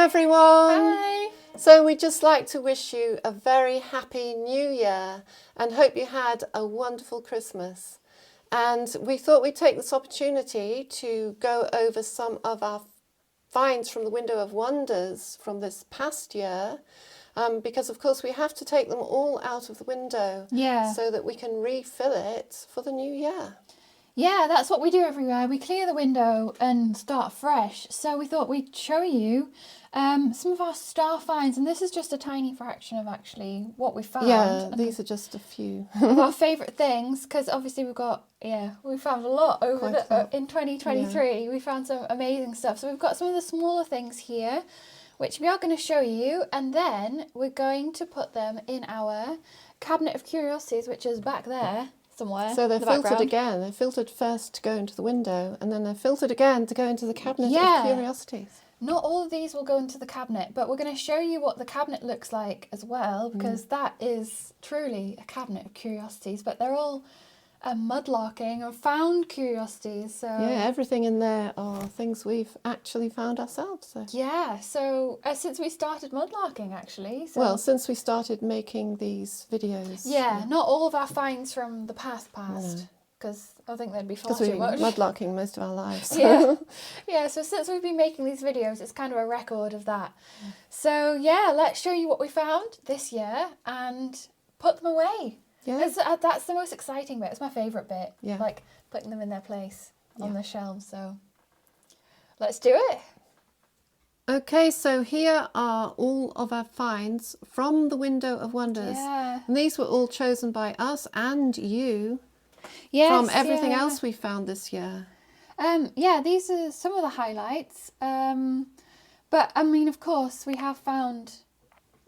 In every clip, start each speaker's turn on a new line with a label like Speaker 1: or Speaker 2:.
Speaker 1: everyone!
Speaker 2: Hi!
Speaker 1: So we'd just like to wish you a very happy new year and hope you had a wonderful Christmas. And we thought we'd take this opportunity to go over some of our finds from the Window of Wonders from this past year, because of course we have to take them all out of the window so that we can refill it for the new year.
Speaker 2: Yeah, that's what we do every year. We clear the window and start fresh. So we thought we'd show you some of our star finds. And this is just a tiny fraction of actually what we found.
Speaker 1: Yeah, these are just a few.
Speaker 2: of our favourite things. Because obviously we found a lot in 2023. Yeah. We found some amazing stuff. So we've got some of the smaller things here, which we are going to show you. And then we're going to put them in our cabinet of curiosities, which is back there. Somewhere.
Speaker 1: So they're filtered again. They're filtered first to go into the window, and then they're filtered again to go into the cabinet of curiosities.
Speaker 2: Not all of these will go into the cabinet, but we're going to show you what the cabinet looks like as well, because that is truly a cabinet of curiosities. But they're all mudlarking or found curiosities. So
Speaker 1: yeah, everything in there are things we've actually found ourselves. So.
Speaker 2: Yeah, so since we started mudlarking, actually. So.
Speaker 1: Well, since we started making these videos.
Speaker 2: Yeah, not all of our finds from the past, because I think they'd be far too much.
Speaker 1: Because we've been mudlarking most of our lives.
Speaker 2: Yeah, so since we've been making these videos, it's kind of a record of that. So yeah, let's show you what we found this year and put them away. Yeah. That's the most exciting bit. It's my favourite bit. Yeah. Like putting them in their place on the shelves. So let's do it.
Speaker 1: Okay, so here are all of our finds from the Window of Wonders. Yeah. And these were all chosen by us and you from everything else we found this year.
Speaker 2: Yeah, these are some of the highlights. But I mean, of course, we have found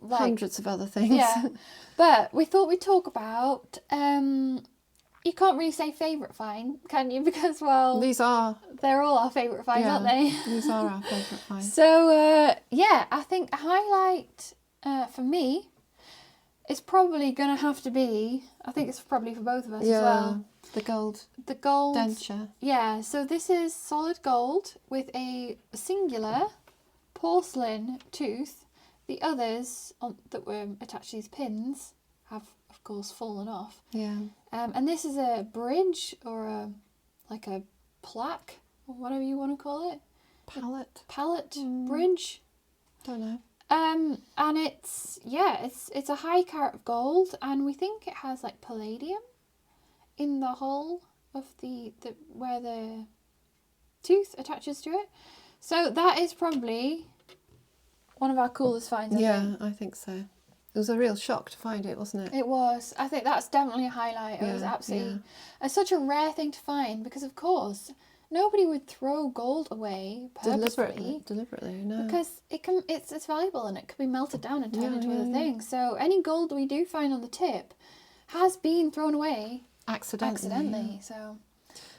Speaker 1: hundreds of other things.
Speaker 2: Yeah. But we thought we'd talk about, you can't really say favourite find, can you? Because, well, they're all our favourite finds, aren't they?
Speaker 1: These are our favourite finds.
Speaker 2: So, yeah, I think a highlight for me is probably going to have to be, I think it's probably for both of us as well.
Speaker 1: The gold denture.
Speaker 2: Yeah, so this is solid gold with a singular porcelain tooth. The others that were attached to these pins have, of course, fallen off. Yeah. And this is a bridge or a plaque or whatever you want to call it. Palette bridge.
Speaker 1: Don't know.
Speaker 2: And it's a high carat of gold, and we think it has like palladium in the hole of the where the tooth attaches to it. So that is probably one of our coolest finds,
Speaker 1: I think so. It was a real shock to find it, wasn't it?
Speaker 2: It was. I think that's definitely a highlight. It was absolutely such a rare thing to find because, of course, nobody would throw gold away purposefully.
Speaker 1: Deliberately, no.
Speaker 2: Because it's valuable and it can be melted down and turned into other things. So any gold we do find on the tip has been thrown away accidentally. So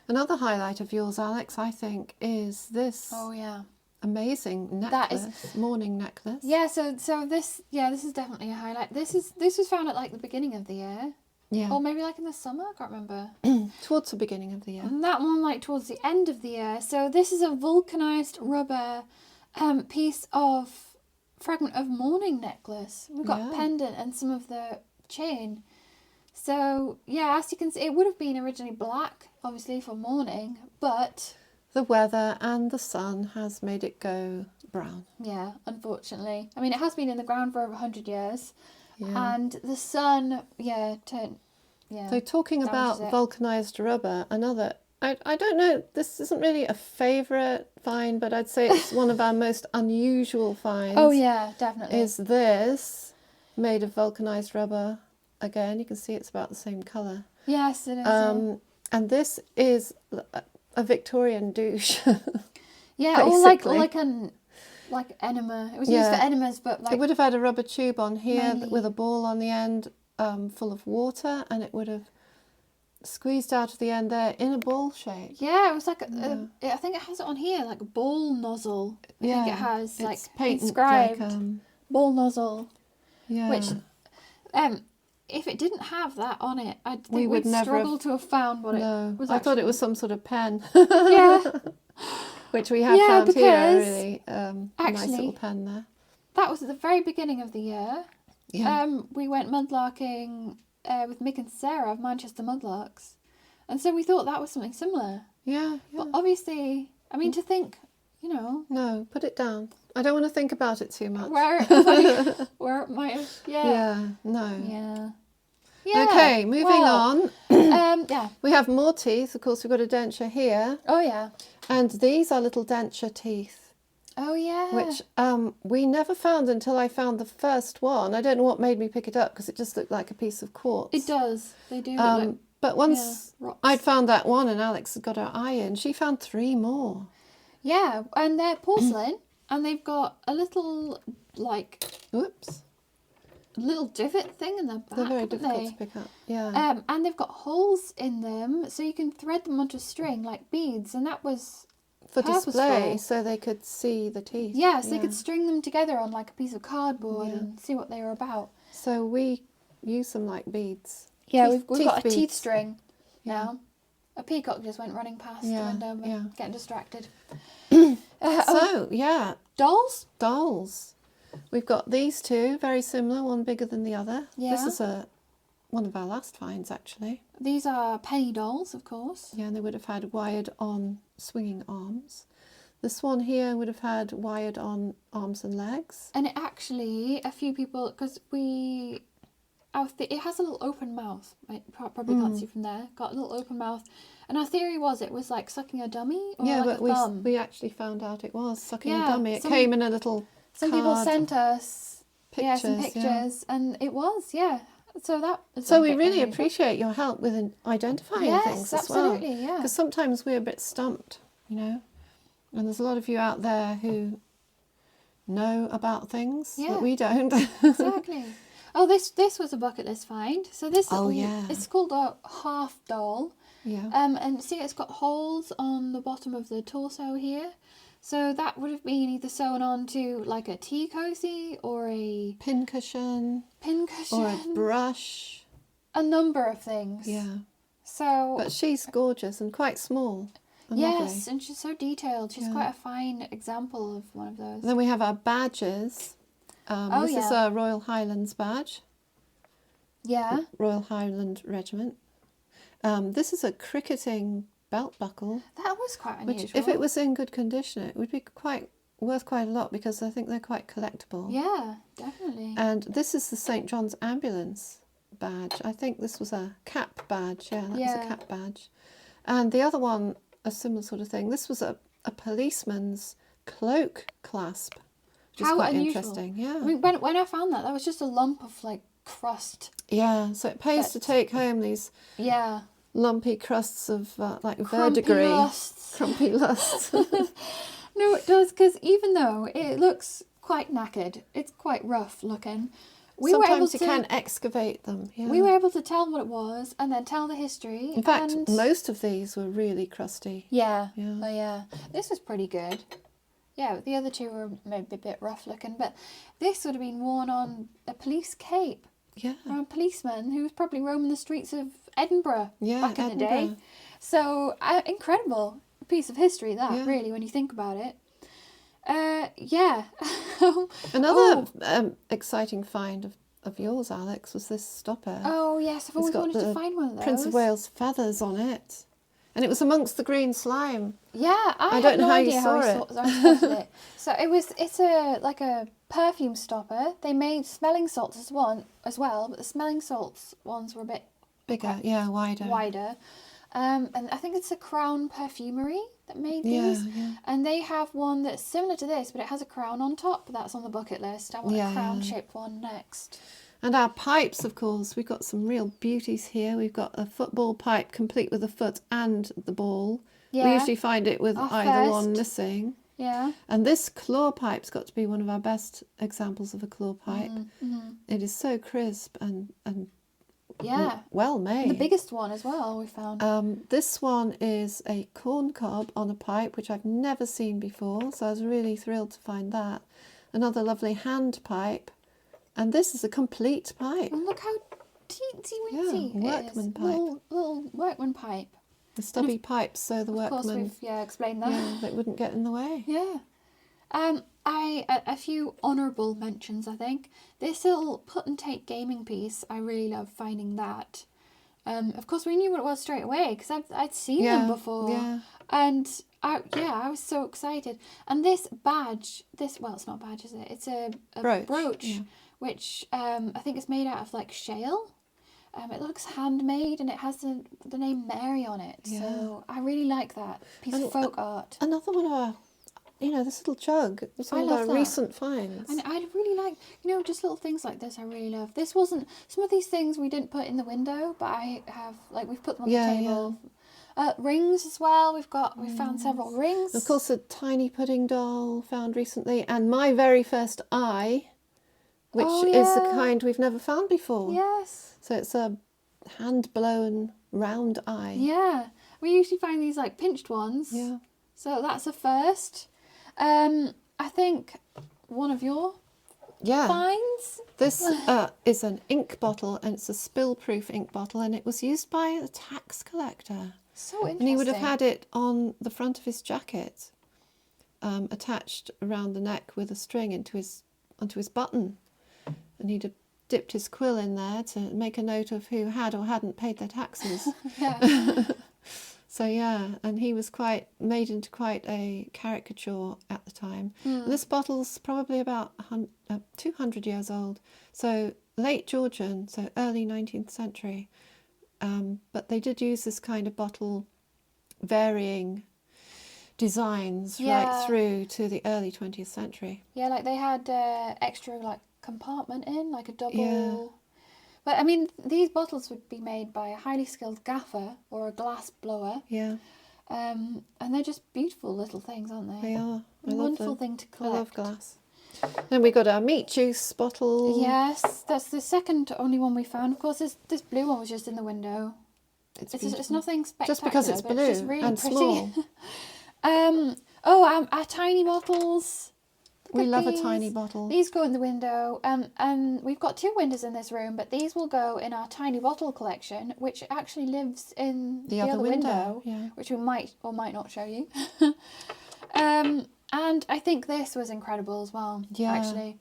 Speaker 1: another highlight of yours, Alex, I think, is this.
Speaker 2: Oh yeah.
Speaker 1: Amazing necklace, mourning necklace.
Speaker 2: Yeah, so this is definitely a highlight. This was found at like the beginning of the year. Yeah. Or maybe like in the summer, I can't remember.
Speaker 1: Towards the beginning of the year.
Speaker 2: And that one like towards the end of the year. So this is a vulcanized rubber piece of fragment of mourning necklace. We've got a pendant and some of the chain. So yeah, as you can see, it would have been originally black, obviously for mourning, but
Speaker 1: the weather and the sun has made it go brown.
Speaker 2: Yeah, unfortunately. I mean, it has been in the ground for over 100 years. Yeah. And the sun, turned.
Speaker 1: So talking about vulcanized rubber, another, I don't know, this isn't really a favourite find, but I'd say it's one of our most unusual finds.
Speaker 2: Oh yeah, definitely.
Speaker 1: Is this made of vulcanized rubber. Again, you can see it's about the same colour.
Speaker 2: Yes, it is.
Speaker 1: And this is a Victorian douche.
Speaker 2: Yeah, or like enema. It was used for enemas, but like
Speaker 1: it would have had a rubber tube on here with a ball on the end, full of water, and it would have squeezed out of the end there in a ball shape.
Speaker 2: Yeah, it was like I think it has it on here like a ball nozzle. I think it has like inscribed ball nozzle. Yeah. Which, if it didn't have that on it, I think we'd struggle to have found what it was.
Speaker 1: I thought it was some sort of pen.
Speaker 2: Yeah.
Speaker 1: Which we have found here, really. A nice little pen there.
Speaker 2: that was at the very beginning of the year.
Speaker 1: Yeah.
Speaker 2: We went mudlarking with Mick and Sarah of Manchester Mudlarks. And so we thought that was something similar.
Speaker 1: Yeah.
Speaker 2: But obviously, I mean, to think, you know...
Speaker 1: No, put it down. I don't want to think about it too much.
Speaker 2: Where it might have...
Speaker 1: Yeah, no.
Speaker 2: Yeah.
Speaker 1: Okay, moving on.
Speaker 2: Yeah.
Speaker 1: We have more teeth. Of course, we've got a denture here.
Speaker 2: Oh, yeah.
Speaker 1: And these are little denture teeth,
Speaker 2: Oh, yeah.
Speaker 1: which we never found until I found the first one. I don't know what made me pick it up because it just looked like a piece of quartz.
Speaker 2: It does. They do look like...
Speaker 1: But once
Speaker 2: rocks.
Speaker 1: I'd found that one and Alex had got her eye in, she found 3 more.
Speaker 2: Yeah, and they're porcelain, and they've got a little, like...
Speaker 1: Whoops.
Speaker 2: Little divot thing in the back,
Speaker 1: They're very
Speaker 2: haven't
Speaker 1: difficult
Speaker 2: they?
Speaker 1: to pick up. Yeah.
Speaker 2: And they've got holes in them, so you can thread them onto string like beads, and that was
Speaker 1: For
Speaker 2: purposeful.
Speaker 1: display, so they could see the teeth.
Speaker 2: Yes, they could string them together on like a piece of cardboard and see what they were about.
Speaker 1: So we use them like beads.
Speaker 2: Yeah,
Speaker 1: Teeth-
Speaker 2: we've got a
Speaker 1: beads.
Speaker 2: teeth string now. A peacock just went running past the window, but getting distracted.
Speaker 1: So, yeah,
Speaker 2: Dolls?
Speaker 1: we've got these 2, very similar, one bigger than the other.
Speaker 2: Yeah.
Speaker 1: This is one of our last finds, actually.
Speaker 2: These are penny dolls, of course.
Speaker 1: Yeah, and they would have had wired-on swinging arms. This one here would have had wired-on arms and legs.
Speaker 2: And it actually, a few people, because it has a little open mouth. I probably can't see from there. Got a little open mouth. And our theory was it was like sucking a dummy or
Speaker 1: Yeah,
Speaker 2: like
Speaker 1: but
Speaker 2: a thumb.
Speaker 1: we actually found out it was sucking a
Speaker 2: Yeah,
Speaker 1: dummy. It
Speaker 2: some-
Speaker 1: came in a little
Speaker 2: Some people
Speaker 1: card.
Speaker 2: sent us some
Speaker 1: Pictures,
Speaker 2: pictures, and it was, So that. is
Speaker 1: So
Speaker 2: a
Speaker 1: we
Speaker 2: bit
Speaker 1: really
Speaker 2: unusual.
Speaker 1: appreciate your help with identifying
Speaker 2: Yes,
Speaker 1: things as well.
Speaker 2: absolutely, yeah.
Speaker 1: Because sometimes we're a bit stumped, you know. And there's a lot of you out there who know about things that we don't.
Speaker 2: Exactly. Oh, this was a bucket list find. So this.
Speaker 1: Oh, yeah.
Speaker 2: It's called a half doll.
Speaker 1: Yeah.
Speaker 2: And see, it's got holes on the bottom of the torso here. So that would have been either sewn onto like a tea cozy or a
Speaker 1: Pincushion.
Speaker 2: pincushion.
Speaker 1: Or a brush.
Speaker 2: A number of things.
Speaker 1: Yeah.
Speaker 2: So.
Speaker 1: But she's gorgeous and quite small. And
Speaker 2: Yes,
Speaker 1: lovely.
Speaker 2: and she's so detailed. She's quite a fine example of one of those.
Speaker 1: Then we have our badges. This is a Royal Highlands badge.
Speaker 2: Yeah.
Speaker 1: Royal Highland Regiment. This is a cricketing belt buckle.
Speaker 2: That was quite unusual.
Speaker 1: Which, if it was in good condition, it would be worth quite a lot because I think they're quite collectible.
Speaker 2: Yeah, definitely.
Speaker 1: And this is the St. John's Ambulance badge. I think this was a cap badge. Yeah, that was a cap badge. And the other one, a similar sort of thing. This was a policeman's cloak clasp, which is quite
Speaker 2: unusual.
Speaker 1: interesting. Yeah.
Speaker 2: I mean, when I found that was just a lump of like crust.
Speaker 1: Yeah, so it pays to take home these lumpy crusts of like verdigris. Crumpy lusts.
Speaker 2: No, it does, because even though it looks quite knackered, it's quite rough looking.
Speaker 1: Sometimes you can excavate them. Yeah.
Speaker 2: We were able to tell what it was and then tell the history.
Speaker 1: In fact, most of these were really crusty.
Speaker 2: Yeah.
Speaker 1: Yeah.
Speaker 2: Oh, yeah. This was pretty good. Yeah, the other 2 were maybe a bit rough looking, but this would have been worn on a police cape.
Speaker 1: Yeah.
Speaker 2: Or a policeman who was probably roaming the streets of Edinburgh back in the day.
Speaker 1: Edinburgh.
Speaker 2: So, incredible piece of history that, really, when you think about it. Yeah.
Speaker 1: Another exciting find of yours, Alex, was this stopper.
Speaker 2: Oh, yes, I've always wanted to find one of those.
Speaker 1: Prince of Wales feathers on it. And it was amongst the green slime.
Speaker 2: Yeah, I
Speaker 1: don't
Speaker 2: have
Speaker 1: know
Speaker 2: no
Speaker 1: how you
Speaker 2: idea
Speaker 1: saw
Speaker 2: how I spotted it. So it's a perfume stopper. They made smelling salts as well, but the smelling salts ones were a bit
Speaker 1: bigger, wider.
Speaker 2: And I think it's a Crown Perfumery that made these.
Speaker 1: Yeah.
Speaker 2: And they have one that's similar to this, but it has a crown on top. That's on the bucket list. I want a crown-shaped one next.
Speaker 1: And our pipes, of course, we've got some real beauties here. We've got a football pipe complete with a foot and the ball.
Speaker 2: Yeah.
Speaker 1: We usually find it with either one
Speaker 2: first.
Speaker 1: missing.
Speaker 2: Yeah.
Speaker 1: And this claw pipe's got to be one of our best examples of a claw pipe. It is so crisp and well made.
Speaker 2: And the biggest one as well, we found.
Speaker 1: This one is a corn cob on a pipe, which I've never seen before, so I was really thrilled to find that. Another lovely hand pipe. And this is a complete pipe.
Speaker 2: And look how teensy weensy
Speaker 1: workman pipe.
Speaker 2: Little workman pipe.
Speaker 1: The stubby pipes, so the
Speaker 2: Of course,
Speaker 1: workmen
Speaker 2: we've explained that.
Speaker 1: they wouldn't get in the way.
Speaker 2: Yeah. A few honourable mentions, I think. This little put and take gaming piece, I really love finding that. Of course, we knew what it was straight away because I'd seen them before.
Speaker 1: Yeah.
Speaker 2: And I was so excited. And this badge, well, it's not a badge, is it? It's a brooch which I think is made out of like shale. It looks handmade and it has the name Mary on it. Yeah. So I really like that piece of folk art.
Speaker 1: Another one of our, this little jug. It's one of our recent finds.
Speaker 2: And I really like, just little things like this I really love. This wasn't, some of these things we didn't put in the window, but I have, we've put them on the table. Yeah. Rings as well. We found several rings.
Speaker 1: Of course, a tiny pudding doll found recently, and my very first eye, which is the kind we've never found before.
Speaker 2: Yes.
Speaker 1: So it's a hand-blown round eye.
Speaker 2: Yeah. We usually find these like pinched ones.
Speaker 1: Yeah.
Speaker 2: So that's a first. I think one of your finds.
Speaker 1: This is an ink bottle, and it's a spill-proof ink bottle, and it was used by a tax collector.
Speaker 2: So interesting.
Speaker 1: And he would have had it on the front of his jacket, attached around the neck with a string onto his button. And he'd have dipped his quill in there to make a note of who had or hadn't paid their taxes. So and he was made into quite a caricature at the time. This bottle's probably about 200 years old. So late Georgian, so early 19th century. But they did use this kind of bottle, varying designs right through to the early 20th century.
Speaker 2: Yeah, like they had extra compartment in, like a double. But I mean, these bottles would be made by a highly skilled gaffer or a glass blower. Yeah. And they're just beautiful little things, aren't they?
Speaker 1: They are.
Speaker 2: A wonderful thing to collect.
Speaker 1: I love glass. Then we got our meat juice bottle.
Speaker 2: Yes, that's the second only one we found. Of course, this blue one was just in the window. It's nothing spectacular.
Speaker 1: Just because it's blue
Speaker 2: it's just really
Speaker 1: and
Speaker 2: pretty.
Speaker 1: small.
Speaker 2: Our tiny bottles.
Speaker 1: We love a tiny bottle.
Speaker 2: These go in the window, and we've got 2 windows in this room, but these will go in our tiny bottle collection, which actually lives in the other window, which we might or might not show you. And I think this was incredible as well, actually.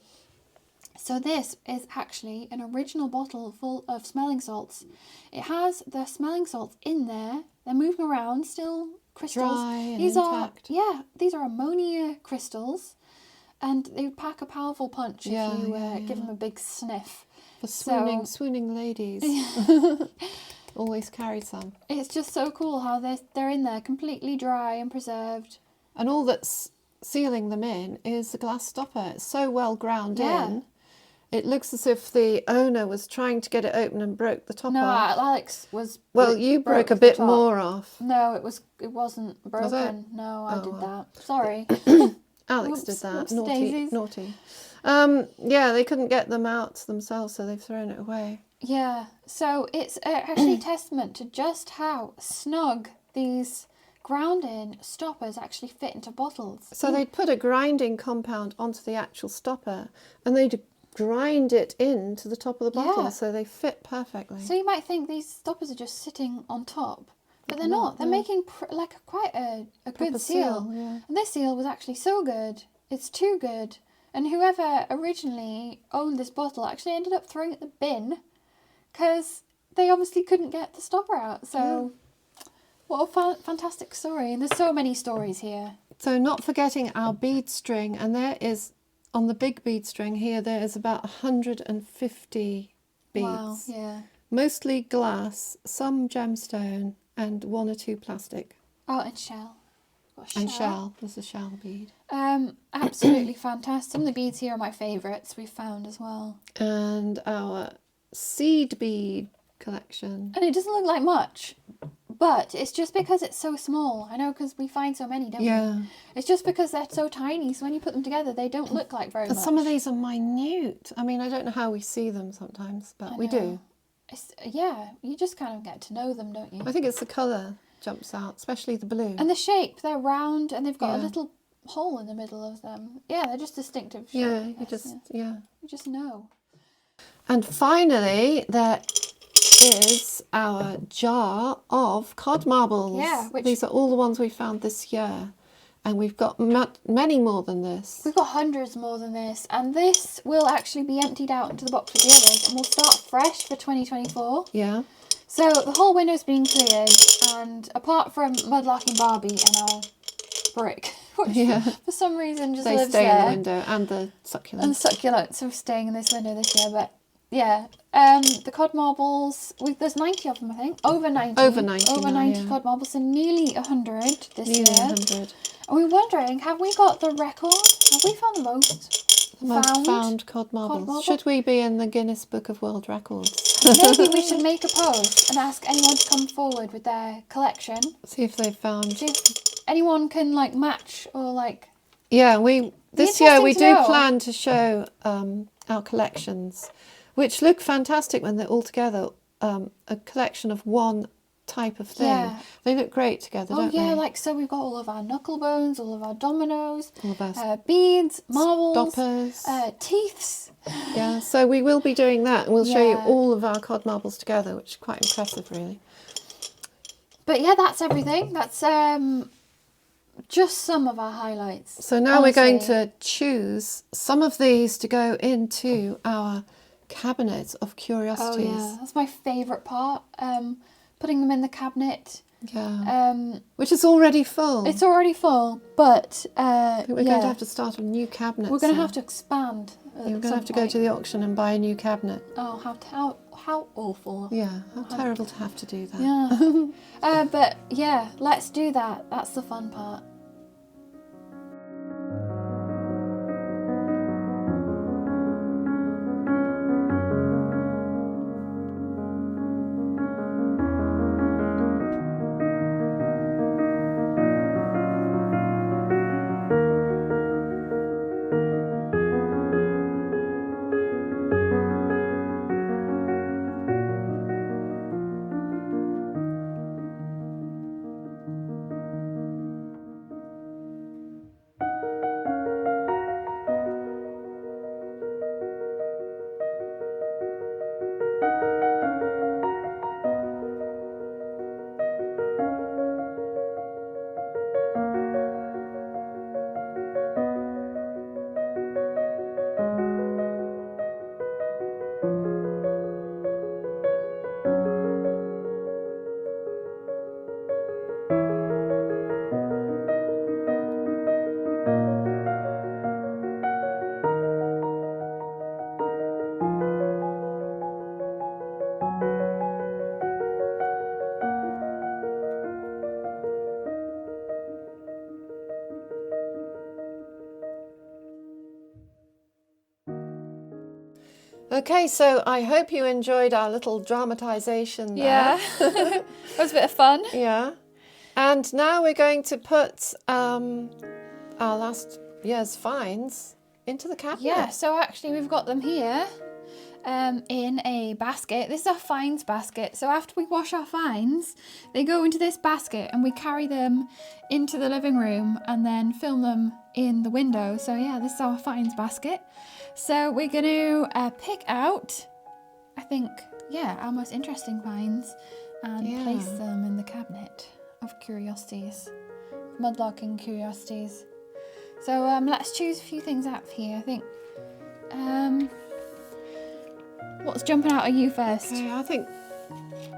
Speaker 2: So this is actually an original bottle full of smelling salts. It has the smelling salts in there. They're moving around, still crystals.
Speaker 1: Dry and
Speaker 2: these
Speaker 1: intact.
Speaker 2: These are ammonia crystals. And they would pack a powerful punch if you give them a big sniff.
Speaker 1: For swooning ladies. Always carry some.
Speaker 2: It's just so cool how they're in there completely dry and preserved.
Speaker 1: And all that's sealing them in is the glass stopper. It's so well ground in. It looks as if the owner was trying to get it open and broke the top off.
Speaker 2: No, Alex was...
Speaker 1: Well, you broke a bit more off.
Speaker 2: No, it wasn't broken. Was it? No, I did that. Sorry.
Speaker 1: Alex did that. Naughty.
Speaker 2: Daisies.
Speaker 1: They couldn't get them out themselves, so they've thrown it away.
Speaker 2: Yeah, so it's actually a testament to just how snug these ground-in stoppers actually fit into bottles.
Speaker 1: So they'd put a grinding compound onto the actual stopper, and they'd grind it into the top of the bottle, so they fit perfectly.
Speaker 2: So you might think these stoppers are just sitting on top. But they're not. They're making quite a good seal.
Speaker 1: Yeah.
Speaker 2: And this seal was actually so good. It's too good. And whoever originally owned this bottle actually ended up throwing it in the bin because they obviously couldn't get the stopper out. So what a fantastic story. And there's so many stories here.
Speaker 1: So not forgetting our bead string. And there is, on the big bead string here, there is about 150 beads.
Speaker 2: Wow, yeah.
Speaker 1: Mostly glass, some gemstone, and 1 or 2 plastic.
Speaker 2: Oh, and shell.
Speaker 1: And shell. There's a shell bead.
Speaker 2: Absolutely fantastic. Some of the beads here are my favourites we've found as well.
Speaker 1: And our seed bead collection.
Speaker 2: And it doesn't look like much, but it's just because it's so small. I know, because we find so many, don't we? It's just because they're so tiny, so when you put them together, they don't look like very much.
Speaker 1: Some of these are minute. I mean, I don't know how we see them sometimes, but we do.
Speaker 2: You just kind of get to know them, don't you?
Speaker 1: I think it's the colour jumps out, especially the blue.
Speaker 2: And the shape, they're round and they've got a little hole in the middle of them. Yeah, they're just distinctive shape.
Speaker 1: Yeah, you
Speaker 2: just know.
Speaker 1: And finally, there is our jar of cod marbles.
Speaker 2: Yeah,
Speaker 1: these are all the ones we found this year. And we've got many more than this.
Speaker 2: We've got hundreds more than this, and this will actually be emptied out into the box with the others, and we'll start fresh for 2024.
Speaker 1: Yeah.
Speaker 2: So the whole window's been cleared, and apart from Mudlarking Barbie and our brick, which for some reason just lives
Speaker 1: there. They stay
Speaker 2: there.
Speaker 1: in the window, and the succulents.
Speaker 2: And the succulents are staying in this window this year, but yeah. The cod marbles, there's 90 of them, I think. Over 90.
Speaker 1: Over 90
Speaker 2: Over
Speaker 1: now,
Speaker 2: 90
Speaker 1: yeah.
Speaker 2: cod marbles, so nearly 100 this year.
Speaker 1: Nearly 100.
Speaker 2: And we're wondering, have we got the record? Have we found the most
Speaker 1: Found cod marbles.
Speaker 2: marble?
Speaker 1: Should we be in the Guinness Book of World Records?
Speaker 2: Maybe we should make a post and ask anyone to come forward with their collection.
Speaker 1: See if they've found.
Speaker 2: See if anyone can like match or like.
Speaker 1: Yeah, this year we do
Speaker 2: know.
Speaker 1: plan to show our collections, which look fantastic when they're all together. A collection of one type of thing.
Speaker 2: Yeah.
Speaker 1: They look great together, don't they?
Speaker 2: Oh yeah, like so we've got all of our knuckle bones, all of our dominoes,
Speaker 1: All of our
Speaker 2: beads, marbles,
Speaker 1: stoppers.
Speaker 2: teeths.
Speaker 1: Yeah, so we will be doing that, and we'll show you
Speaker 2: Yeah.
Speaker 1: all of our cod marbles together, which is quite impressive, really.
Speaker 2: But yeah, that's everything. That's just some of our highlights.
Speaker 1: So now we're going
Speaker 2: honestly.
Speaker 1: to choose some of these to go into our cabinet of curiosities.
Speaker 2: Oh yeah, that's my favourite part. Putting them in the cabinet.
Speaker 1: Yeah. Which is already full.
Speaker 2: It's already full, but
Speaker 1: I think we're going to have to start a new cabinet.
Speaker 2: We're going to
Speaker 1: soon.
Speaker 2: have to expand.
Speaker 1: We're going to have to go to the auction and buy a new cabinet.
Speaker 2: Oh, how awful.
Speaker 1: Yeah, how terrible to have to do that.
Speaker 2: Yeah. But yeah, let's do that. That's the fun part.
Speaker 1: Okay, so I hope you enjoyed our little dramatisation there.
Speaker 2: Yeah. It was a bit of fun.
Speaker 1: Yeah. And now we're going to put our last year's finds into the cabinet.
Speaker 2: Yeah, so actually we've got them here in a basket. This is our finds basket. So after we wash our finds, they go into this basket and we carry them into the living room and then film them in the window. So yeah, this is our finds basket. So we're going to pick out, I think, yeah, our most interesting finds and place them in the cabinet of curiosities, Mudlarking curiosities. So let's choose a few things out of here. I think, what's jumping out at you first?
Speaker 1: Okay,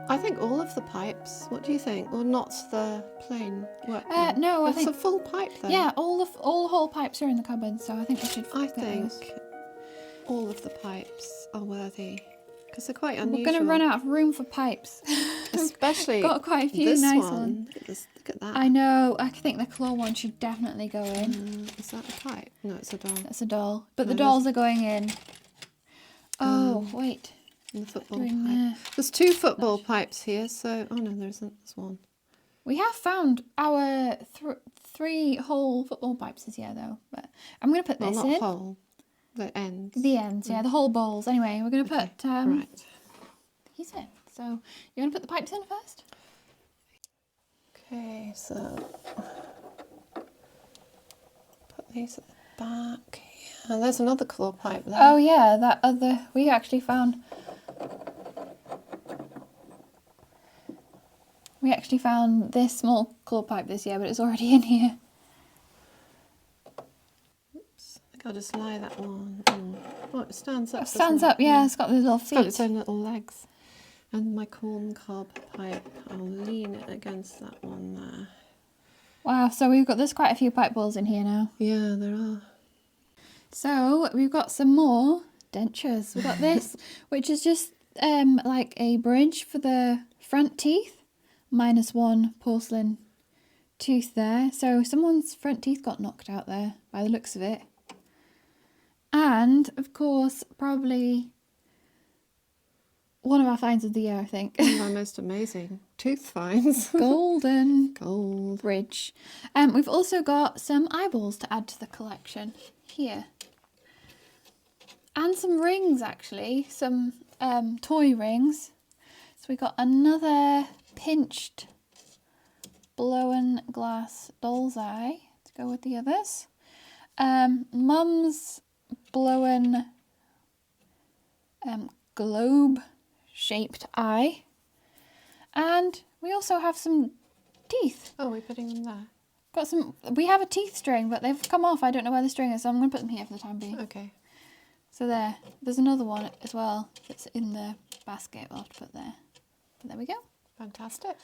Speaker 1: I think all of the pipes. What do you think? Or not the plain work?
Speaker 2: No, I
Speaker 1: it's
Speaker 2: think
Speaker 1: a full pipe though.
Speaker 2: yeah, all the whole pipes are in the cupboard, so I think we should.
Speaker 1: I
Speaker 2: get
Speaker 1: think
Speaker 2: those.
Speaker 1: all of the pipes are worthy because they're quite unusual.
Speaker 2: We're going to run out of room for pipes.
Speaker 1: Especially
Speaker 2: got quite a few
Speaker 1: this
Speaker 2: nice
Speaker 1: one.
Speaker 2: ones.
Speaker 1: Look at this. Look at that.
Speaker 2: I know. I think the claw one should definitely go in.
Speaker 1: Is that a pipe? No, it's a doll.
Speaker 2: That's a doll, but
Speaker 1: No,
Speaker 2: the dolls are going in. Oh wait.
Speaker 1: And the football
Speaker 2: Doing
Speaker 1: pipe.
Speaker 2: there.
Speaker 1: There's two football pipes here, so oh no, there isn't. There's one.
Speaker 2: We have found our 3 whole football pipes this year, though. But I'm going to put
Speaker 1: Well,
Speaker 2: this
Speaker 1: not
Speaker 2: in.
Speaker 1: whole. The ends.
Speaker 2: The ends, yeah, the whole bowls. Anyway, we're going to put
Speaker 1: Right.
Speaker 2: these in. So you want to put the pipes in first?
Speaker 1: Okay, so put these at the back. Yeah, there's another claw pipe there.
Speaker 2: Oh yeah, that other. We actually found. We actually found this small claw pipe this year, but it's already in here.
Speaker 1: I'll just lie that one. Oh, it stands up.
Speaker 2: It stands
Speaker 1: doesn't
Speaker 2: up, yeah, it's got the little
Speaker 1: It's got its
Speaker 2: feet.
Speaker 1: own little legs. And my corn cob pipe, I'll lean it against that one there.
Speaker 2: Wow, so there's quite a few pipe balls in here now.
Speaker 1: Yeah, there are.
Speaker 2: So we've got some more dentures. We've got this, which is just like a bridge for the front teeth, -1 porcelain tooth there. So someone's front teeth got knocked out there by the looks of it. And of course, probably one of our finds of the year, I think.
Speaker 1: One of our most amazing tooth finds.
Speaker 2: Golden
Speaker 1: Gold.
Speaker 2: bridge. We've also got some eyeballs to add to the collection here. And some rings, actually. Some toy rings. So we got another pinched blown glass doll's eye to go with the others. Mum's blown globe shaped eye. And we also have some teeth.
Speaker 1: Oh, we're putting them there.
Speaker 2: We have a teeth string, but they've come off. I don't know where the string is, so I'm going to put them here for the time being.
Speaker 1: Okay.
Speaker 2: So there's another one as well that's in the basket I'll have to put there. But there we go.
Speaker 1: Fantastic.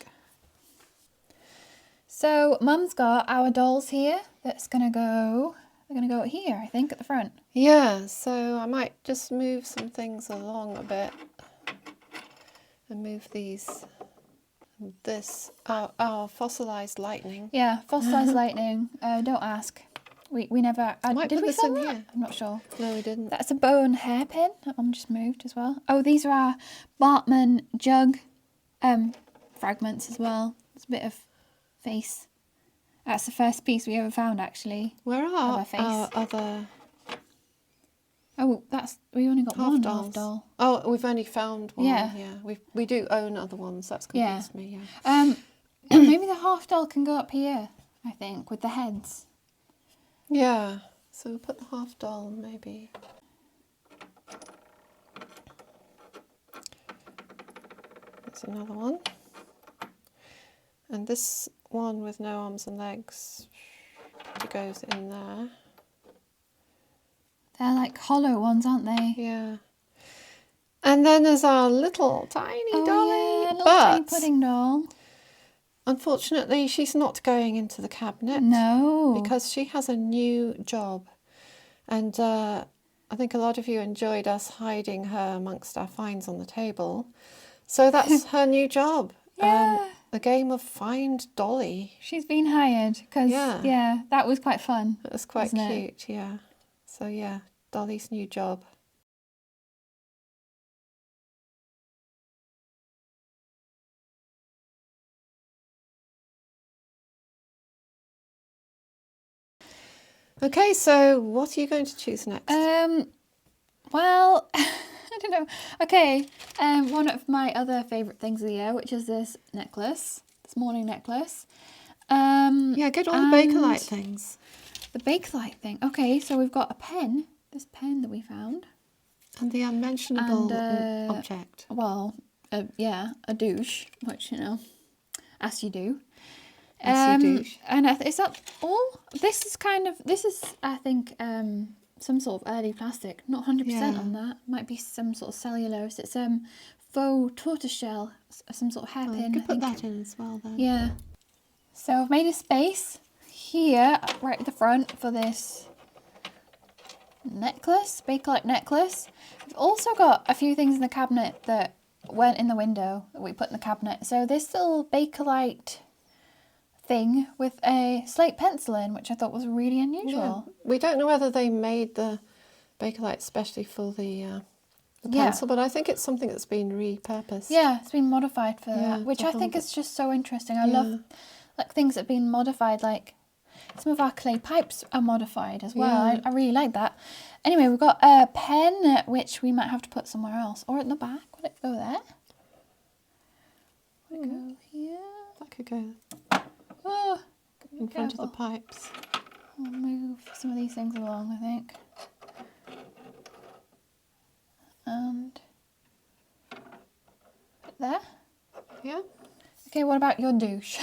Speaker 2: So Mum's got our dolls here. They're going to go here, I think, at the front.
Speaker 1: Yeah, so I might just move some things along a bit and move these. This, our fossilized lightning.
Speaker 2: Yeah, fossilized lightning. Don't ask. We never.
Speaker 1: Might
Speaker 2: Did
Speaker 1: put
Speaker 2: we
Speaker 1: this
Speaker 2: film
Speaker 1: in
Speaker 2: that?
Speaker 1: here.
Speaker 2: I'm not sure.
Speaker 1: No, we didn't.
Speaker 2: That's a bow and hairpin that Mum just moved as well. Oh, these are our Bartman jug fragments as well. It's a bit of face. That's the first piece we ever found, actually.
Speaker 1: Where
Speaker 2: Of
Speaker 1: are
Speaker 2: our face.
Speaker 1: our other
Speaker 2: Oh, we only got
Speaker 1: half
Speaker 2: one
Speaker 1: dolls?
Speaker 2: half doll.
Speaker 1: Oh, we've only found one.
Speaker 2: Yeah.
Speaker 1: We do own other ones. That's confused me.
Speaker 2: And maybe the half doll can go up here, I think, with the heads.
Speaker 1: Yeah. So we'll put the half doll maybe. That's another one. And this one with no arms and legs goes in there.
Speaker 2: They're like hollow ones, aren't they?
Speaker 1: Yeah. And then there's our little tiny dolly.
Speaker 2: Yeah, little
Speaker 1: but
Speaker 2: tiny pudding doll.
Speaker 1: unfortunately, she's not going into the cabinet.
Speaker 2: No.
Speaker 1: Because she has a new job. And I think a lot of you enjoyed us hiding her amongst our finds on the table. So that's her new job.
Speaker 2: Yeah.
Speaker 1: A game of Find Dolly.
Speaker 2: She's been hired because,
Speaker 1: Yeah.
Speaker 2: that was quite fun.
Speaker 1: It was quite
Speaker 2: Wasn't it?
Speaker 1: cute, yeah. So yeah, Dolly's new job. Okay, so what are you going to choose next?
Speaker 2: Well, I don't know. Okay, one of my other favourite things of the year, which is this necklace, this morning necklace.
Speaker 1: Yeah, get all the Bakelite things.
Speaker 2: The Bakelite thing. Okay, so we've got a pen, this pen that we found.
Speaker 1: And the unmentionable
Speaker 2: And,
Speaker 1: object.
Speaker 2: Well, yeah, a douche, which, as you do.
Speaker 1: As you douche.
Speaker 2: And is that all? This is, I think, some sort of early plastic. Not 100%
Speaker 1: Yeah.
Speaker 2: on that. Might be some sort of cellulose. It's faux tortoiseshell, some sort of
Speaker 1: Oh,
Speaker 2: hairpin.
Speaker 1: you
Speaker 2: I
Speaker 1: could put
Speaker 2: think.
Speaker 1: that in as well then.
Speaker 2: Yeah. So I've made a space here, right at the front, for this necklace, Bakelite necklace. I've also got a few things in the cabinet that went in the window that we put in the cabinet. So this little Bakelite thing with a slate pencil in, which I thought was really unusual.
Speaker 1: Yeah. We don't know whether they made the Bakelite especially for the pencil, but I think it's something that's been repurposed.
Speaker 2: Yeah, it's been modified for
Speaker 1: Yeah,
Speaker 2: that, which
Speaker 1: to
Speaker 2: I think
Speaker 1: hold
Speaker 2: is just so interesting. I love like things that have been modified, like some of our clay pipes are modified as well.
Speaker 1: Yeah.
Speaker 2: I really like that. Anyway, we've got a pen, which we might have to put somewhere else. Or at the back. Would it go there? Would it go here?
Speaker 1: That could go
Speaker 2: Oh,
Speaker 1: in front of the pipes.
Speaker 2: I'll move some of these things along, I think. And put there.
Speaker 1: Yeah.
Speaker 2: Okay, what about your douche?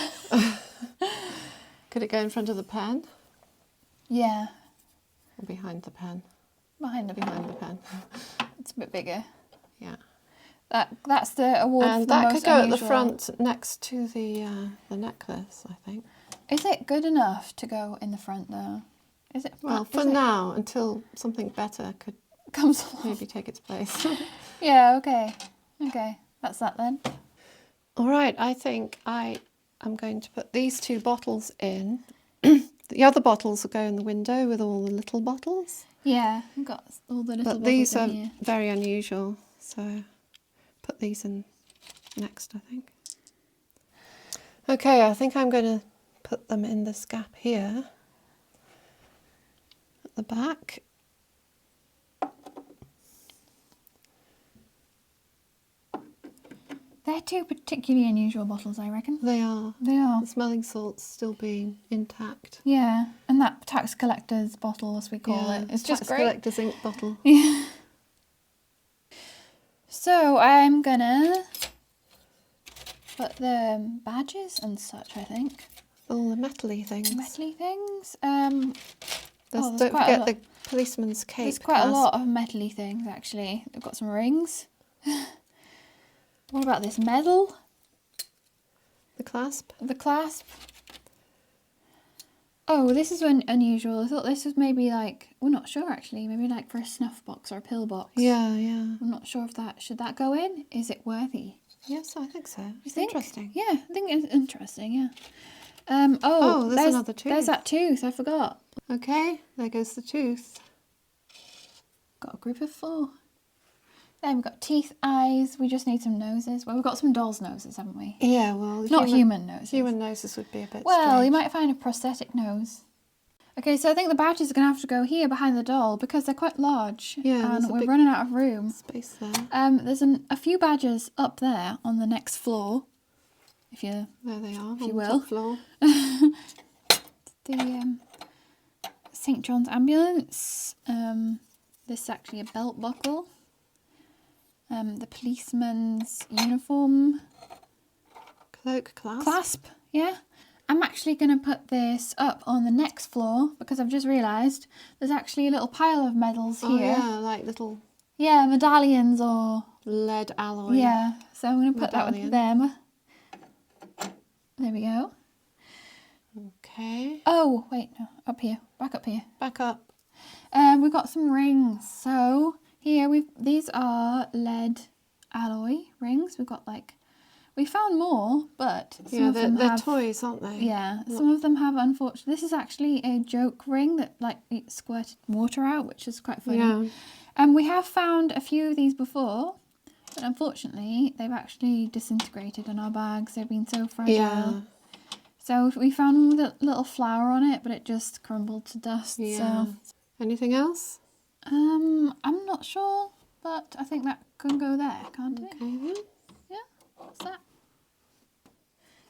Speaker 1: Could it go in front of the pen?
Speaker 2: Yeah.
Speaker 1: behind the pen.
Speaker 2: Behind the
Speaker 1: Behind the pen.
Speaker 2: It's a bit bigger.
Speaker 1: Yeah.
Speaker 2: That's the award for
Speaker 1: And
Speaker 2: the
Speaker 1: that
Speaker 2: most
Speaker 1: could go at the
Speaker 2: unusual.
Speaker 1: front next to the necklace, I think.
Speaker 2: Is it good enough to go in the front though? Is it?
Speaker 1: Well, for now, until something better could
Speaker 2: comes along.
Speaker 1: maybe take its place.
Speaker 2: Yeah. Okay. Okay. That's that then.
Speaker 1: All right. I think I am going to put these 2 bottles in. The other bottles will go in the window with all the little bottles.
Speaker 2: Yeah. I've got all the little.
Speaker 1: But these are
Speaker 2: in here.
Speaker 1: very unusual, so put these in next, I think. Okay, I think I'm going to put them in this gap here at the back.
Speaker 2: They're 2 particularly unusual bottles, I reckon.
Speaker 1: They are.
Speaker 2: They are.
Speaker 1: The smelling salt's still being intact.
Speaker 2: Yeah, and that tax collector's bottle, as we call it, it's just
Speaker 1: tax
Speaker 2: great.
Speaker 1: collector's ink bottle.
Speaker 2: Yeah. So I'm gonna put the badges and such, I think.
Speaker 1: All the metally things.
Speaker 2: Metally things.
Speaker 1: Don't
Speaker 2: quite a
Speaker 1: forget
Speaker 2: lot.
Speaker 1: the policeman's cape.
Speaker 2: There's quite a
Speaker 1: clasp.
Speaker 2: lot of metally things, actually. We've got some rings. What about this medal?
Speaker 1: The clasp.
Speaker 2: The clasp. Oh, this is unusual. I thought this was maybe like, we're not sure actually, maybe like for a snuff box or a pill box.
Speaker 1: Yeah, yeah.
Speaker 2: I'm not sure if should that go in? Is it worthy?
Speaker 1: Yes, I think so. It's
Speaker 2: Think?
Speaker 1: interesting.
Speaker 2: Yeah, I think it's interesting, yeah.
Speaker 1: There's another tooth.
Speaker 2: There's that tooth, I forgot.
Speaker 1: Okay, there goes the tooth.
Speaker 2: Got a group of 4. Then we've got teeth, eyes, we just need some noses. Well, we've got some doll's noses, haven't we?
Speaker 1: Yeah, well...
Speaker 2: Not human noses.
Speaker 1: Human noses would be a bit
Speaker 2: Well,
Speaker 1: strange.
Speaker 2: you might find a prosthetic nose. Okay, so I think the badges are going to have to go here behind the doll because they're quite large.
Speaker 1: Yeah, there's
Speaker 2: and
Speaker 1: a
Speaker 2: we're
Speaker 1: big
Speaker 2: running out of room.
Speaker 1: space there.
Speaker 2: There's a few badges up there on the next floor. If you...
Speaker 1: There they are, on
Speaker 2: you
Speaker 1: the
Speaker 2: will.
Speaker 1: top floor.
Speaker 2: The St. John's ambulance. This is actually a belt buckle. The policeman's uniform.
Speaker 1: Cloak clasp.
Speaker 2: Clasp, yeah. I'm actually going to put this up on the next floor because I've just realised there's actually a little pile of medals
Speaker 1: Oh,
Speaker 2: here.
Speaker 1: yeah, like little
Speaker 2: Yeah, medallions or...
Speaker 1: lead alloy.
Speaker 2: Yeah, so I'm going to put that with
Speaker 1: Medallion.
Speaker 2: them. There we go.
Speaker 1: Okay.
Speaker 2: Oh, wait, no, up here, back up here.
Speaker 1: Back up.
Speaker 2: We've got some rings. So here these are lead alloy rings. We've got we found more, but some of them
Speaker 1: they're
Speaker 2: have
Speaker 1: toys, aren't they?
Speaker 2: Yeah, some of them have unfortunately. This is actually a joke ring that it squirted water out, which is quite funny.
Speaker 1: Yeah.
Speaker 2: And we have found a few of these before, but unfortunately they've actually disintegrated in our bags. They've been so fragile.
Speaker 1: Yeah.
Speaker 2: So we found one with a little flower on it, but it just crumbled to dust.
Speaker 1: Yeah.
Speaker 2: So
Speaker 1: Anything else?
Speaker 2: I'm not sure, but I think that can go there, can't it?
Speaker 1: Okay then.
Speaker 2: Yeah. What's that?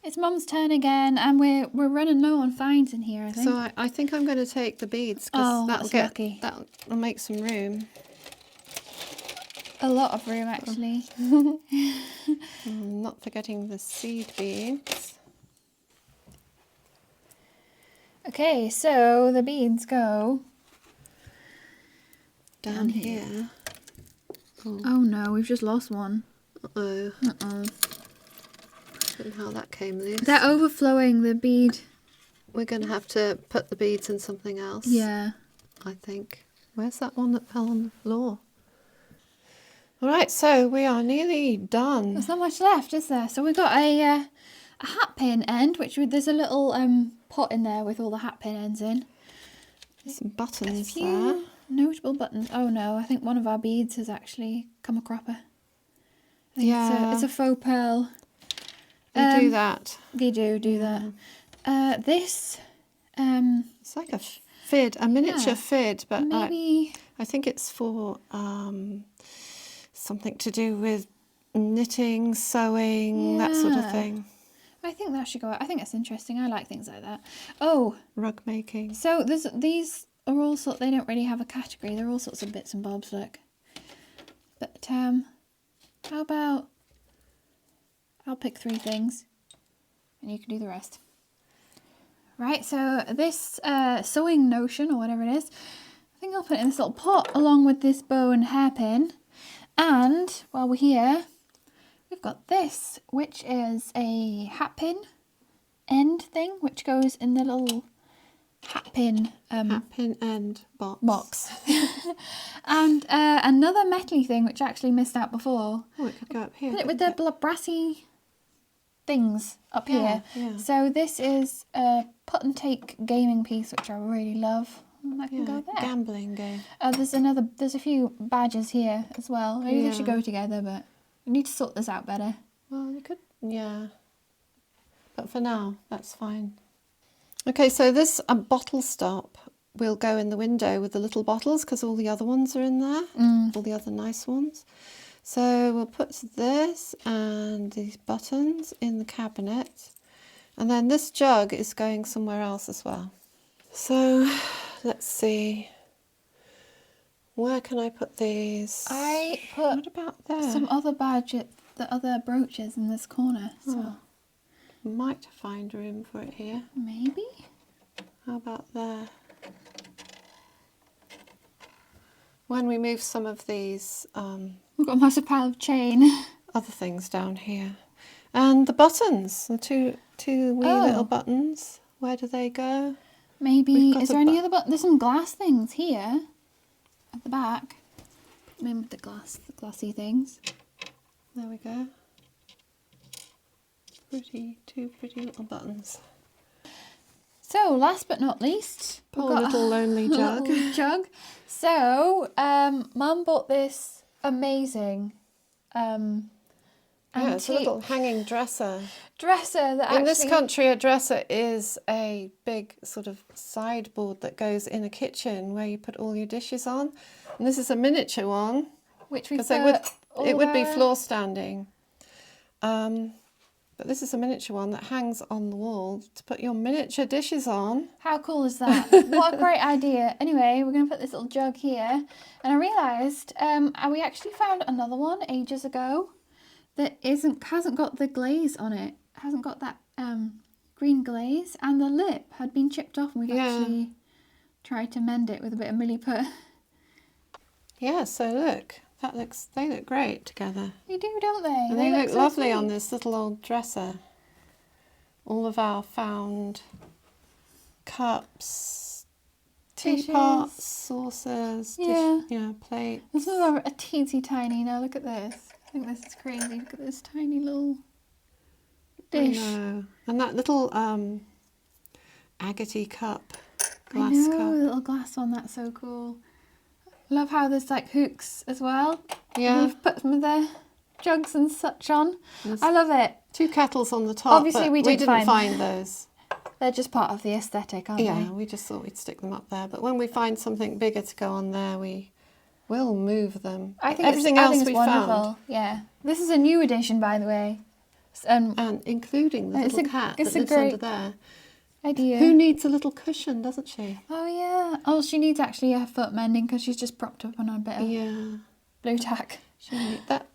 Speaker 2: It's Mum's turn again, and we're running low on finds in here, I think.
Speaker 1: So I think I'm going to take the beads
Speaker 2: Oh,
Speaker 1: because
Speaker 2: that's lucky.
Speaker 1: that'll make some room.
Speaker 2: A lot of room, actually.
Speaker 1: Not forgetting the seed beads.
Speaker 2: Okay, so the beads go
Speaker 1: Down here.
Speaker 2: Oh no, we've just lost one.
Speaker 1: Uh-oh.
Speaker 2: Uh-oh.
Speaker 1: Don't know how that came loose.
Speaker 2: They're overflowing the bead.
Speaker 1: We're going to have to put the beads in something else.
Speaker 2: Yeah.
Speaker 1: I think. Where's that one that fell on the floor? All right, so we are nearly done.
Speaker 2: There's not much left, is there? So we've got a hat pin end, there's a little pot in there with all the hat pin ends in.
Speaker 1: Some
Speaker 2: A
Speaker 1: buttons
Speaker 2: few
Speaker 1: there.
Speaker 2: notable buttons. Oh no, I think one of our beads has actually come a cropper. I think
Speaker 1: Yeah.
Speaker 2: it's a faux pearl.
Speaker 1: They do that.
Speaker 2: They do that. This
Speaker 1: It's like a fid, a miniature
Speaker 2: Yeah.
Speaker 1: fid, but
Speaker 2: maybe
Speaker 1: I think it's for something to do with knitting, sewing, that sort of
Speaker 2: Yeah.
Speaker 1: thing.
Speaker 2: I think that should go out. I think that's interesting. I like things like that. Oh,
Speaker 1: Rug making.
Speaker 2: so these are all sorts. They don't really have a category. They're all sorts of bits and bobs. Look. But how about I'll pick 3 things, and you can do the rest. Right. So this sewing notion or whatever it is, I think I'll put it in this little pot along with this bow and hairpin. And while we're here, we've got this, which is a hat pin end thing, which goes in the little hat pin
Speaker 1: end
Speaker 2: box. And another metally thing, which I actually missed out before.
Speaker 1: Oh, it could go up here.
Speaker 2: Put it with the brassy things up here.
Speaker 1: Yeah.
Speaker 2: So this is a put and take gaming piece, which I really love. And that can go there.
Speaker 1: Gambling game.
Speaker 2: There's a few badges here as well. Maybe they should go together, but we need to sort this out better.
Speaker 1: Well, you could, yeah. But for now, that's fine. Okay, so this bottle stop will go in the window with the little bottles because all the other ones are in there, all the other nice ones. So we'll put this and these buttons in the cabinet. And then this jug is going somewhere else as well. So let's see. Where can I put these?
Speaker 2: I put
Speaker 1: what about there?
Speaker 2: some other the other brooches in this corner. So
Speaker 1: Might find room for it here.
Speaker 2: maybe.
Speaker 1: How about there? When we move some of these
Speaker 2: We've got a massive pile of chain.
Speaker 1: other things down here. And the buttons, the two wee little buttons, where do they go?
Speaker 2: Maybe, is there any other button? There's some glass things here at the back. Put them in with the glassy things.
Speaker 1: There we go. Two pretty little buttons.
Speaker 2: So, last but not least,
Speaker 1: Poor little lonely jug.
Speaker 2: little jug. So, Mum bought this amazing
Speaker 1: It's a
Speaker 2: antique
Speaker 1: little hanging dresser.
Speaker 2: dresser that
Speaker 1: In this country, a dresser is a big sort of sideboard that goes in a kitchen where you put all your dishes on. And this is a miniature one.
Speaker 2: which we
Speaker 1: Because
Speaker 2: put
Speaker 1: it would be floor standing. But this is a miniature one that hangs on the wall to put your miniature dishes on.
Speaker 2: How cool is that? What a great idea. Anyway, we're going to put this little jug here. And I realised we actually found another one ages ago that hasn't got the glaze on it. Hasn't got that green glaze. And the lip had been chipped off, and we've actually tried to mend it with a bit of milliput.
Speaker 1: Yeah, so look. They look great together.
Speaker 2: They do, don't they?
Speaker 1: And they look
Speaker 2: so
Speaker 1: lovely
Speaker 2: sweet.
Speaker 1: on this little old dresser. All of our found cups,
Speaker 2: Dishes.
Speaker 1: teapots, saucers, plates.
Speaker 2: This is a teensy tiny. Now look at this. I think this is crazy. Look at this tiny little dish.
Speaker 1: I know. And that little agate cup, glass
Speaker 2: I know,
Speaker 1: cup.
Speaker 2: the little glass one. That's so cool. Love how there's like hooks as well.
Speaker 1: Yeah.
Speaker 2: We've put some of the jugs and such on. I love it.
Speaker 1: 2 kettles on the top.
Speaker 2: Obviously,
Speaker 1: but
Speaker 2: we
Speaker 1: didn't find those.
Speaker 2: They're just part of the aesthetic, aren't
Speaker 1: Yeah,
Speaker 2: they?
Speaker 1: we just thought we'd stick them up there. But when we find something bigger to go on there, we will move them.
Speaker 2: I think
Speaker 1: everything
Speaker 2: I
Speaker 1: else
Speaker 2: think it's
Speaker 1: we
Speaker 2: wonderful.
Speaker 1: found,
Speaker 2: Yeah, this is a new edition, by the way.
Speaker 1: and including the
Speaker 2: It's
Speaker 1: little
Speaker 2: a-
Speaker 1: cat
Speaker 2: it's
Speaker 1: that
Speaker 2: a
Speaker 1: lives
Speaker 2: great-
Speaker 1: under there.
Speaker 2: Idea.
Speaker 1: Who needs a little cushion, doesn't she?
Speaker 2: Oh yeah. Oh, she needs actually her foot mending because she's just propped up on a bit of
Speaker 1: Yeah.
Speaker 2: blue tack.
Speaker 1: That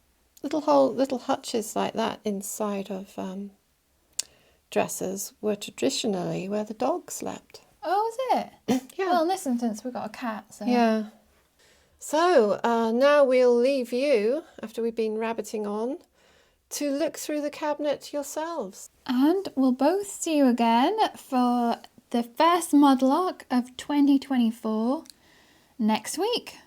Speaker 1: little hutches like that inside of dressers were traditionally where the dog slept.
Speaker 2: Oh, is it?
Speaker 1: Yeah.
Speaker 2: Well, in this instance, we've got a cat, so.
Speaker 1: Yeah. So now we'll leave you, after we've been rabbiting on, to look through the cabinet yourselves.
Speaker 2: And we'll both see you again for the first Mudlark of 2024 next week.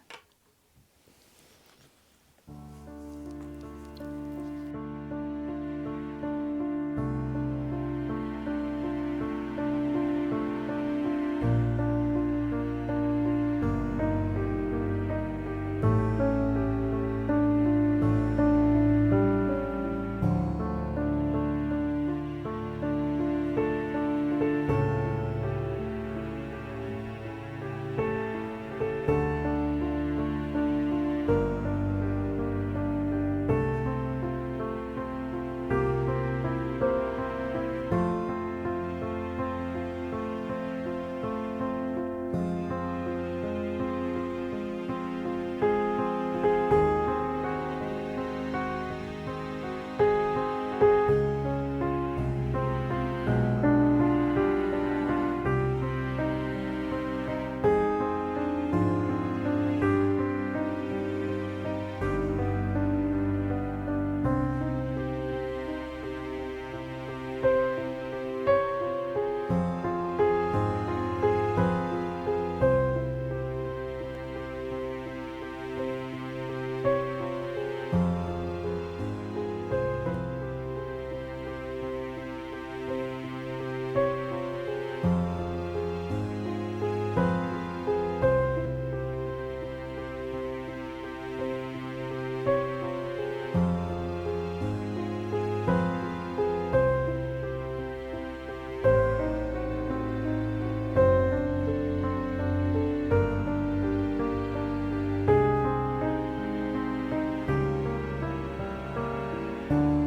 Speaker 1: you.